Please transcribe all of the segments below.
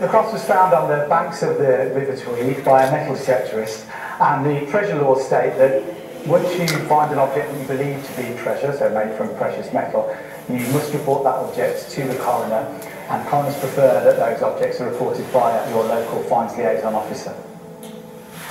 The cross was found on the banks of the River Tweed by a metal detectorist, and the treasure laws state that once you find an object that you believe to be treasure, so made from precious metal, you must report that object to the coroner, and coroners prefer that those objects are reported by your local fines liaison officer.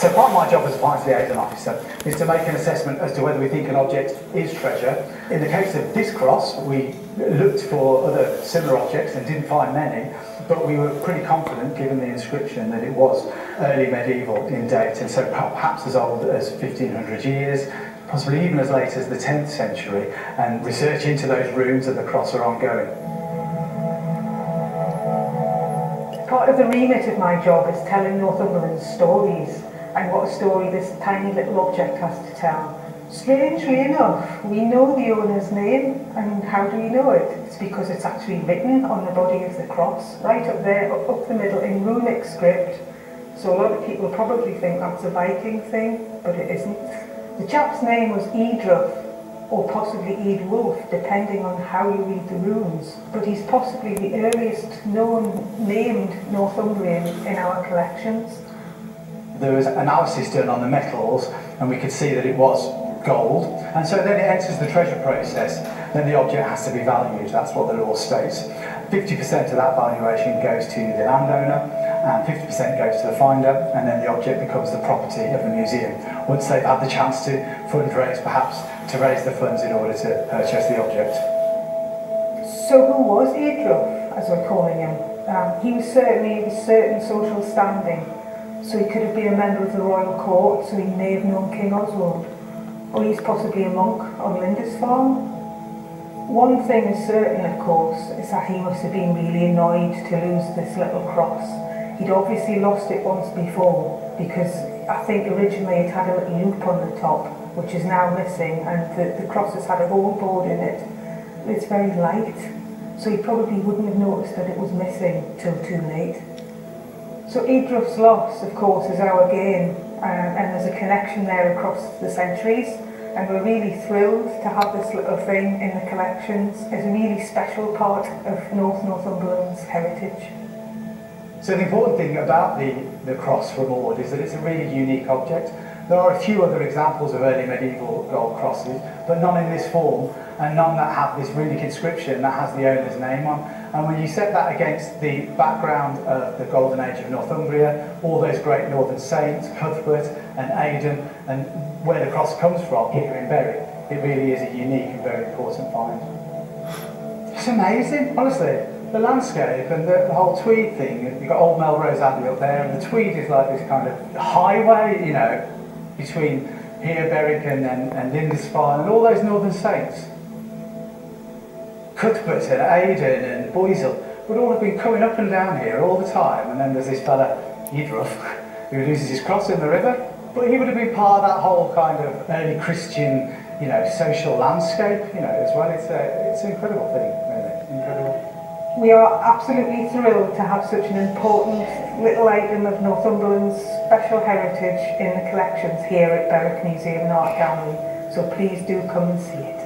So part of my job as a fines liaison officer is to make an assessment as to whether we think an object is treasure. In the case of this cross, we looked for other similar objects and didn't find many, but we were pretty confident, given the inscription, that it was early medieval in date, and so perhaps as old as 1500 years, possibly even as late as the 10th century, and research into those runes of the cross are ongoing. Part of the remit of my job is telling Northumberland's stories, and what a story this tiny little object has to tell. Strangely enough, we know the owner's name, and how do we know it? It's because it's actually written on the body of the cross, right up there, up the middle, in runic script. So a lot of people probably think that's a Viking thing, but it isn't. The chap's name was Eadruf, or possibly Eadruf, depending on how you read the runes, but he's possibly the earliest known named Northumbrian in our collections. There was analysis done on the metals, and we could see that it was gold, and so then it enters the treasure process. Then the object has to be valued. That's what the law states. 50% of that valuation goes to the landowner, and 50% goes to the finder, and then the object becomes the property of the museum once they've had the chance to fundraise, perhaps to raise the funds in order to purchase the object. So who was Eadruf, as we're calling him? He was certainly of a certain social standing, so he could have been a member of the royal court, so he may have known King Oswald. Or he's possibly a monk on Lindisfarne. One thing is certain, of course, is that he must have been really annoyed to lose this little cross. He'd obviously lost it once before, because I think originally it had a little loop on the top, which is now missing, and the cross has had a hole bored in it. It's very light, so he probably wouldn't have noticed that it was missing till too late. So Eadruf's loss, of course, is our gain, and there's a connection there across the centuries, and we're really thrilled to have this little thing in the collections as a really special part of Northumberland's heritage. So the important thing about the cross from Ord is that it's a really unique object. There are a few other examples of early medieval gold crosses, but none in this form, and none that have this runic inscription that has the owner's name on. And when you set that against the background of the golden age of Northumbria, all those great northern saints, Cuthbert and Aidan, and where the cross comes from here in Berwick, it really is a unique and very important find. It's amazing, honestly. The landscape and the whole Tweed thing. You've got Old Melrose Abbey up there, and the Tweed is like this kind of highway, you know, between here, Berwick, and Lindisfarne, and all those northern saints. Cuthbert and Aidan and Boisel would all have been coming up and down here all the time, and then there's this fella, Eadruf, who loses his cross in the river, but he would have been part of that whole kind of early Christian, you know, social landscape, you know, as well. It's an incredible thing, really, incredible. We are absolutely thrilled to have such an important little item of Northumberland's special heritage in the collections here at Berwick Museum and Art Gallery, so please do come and see it.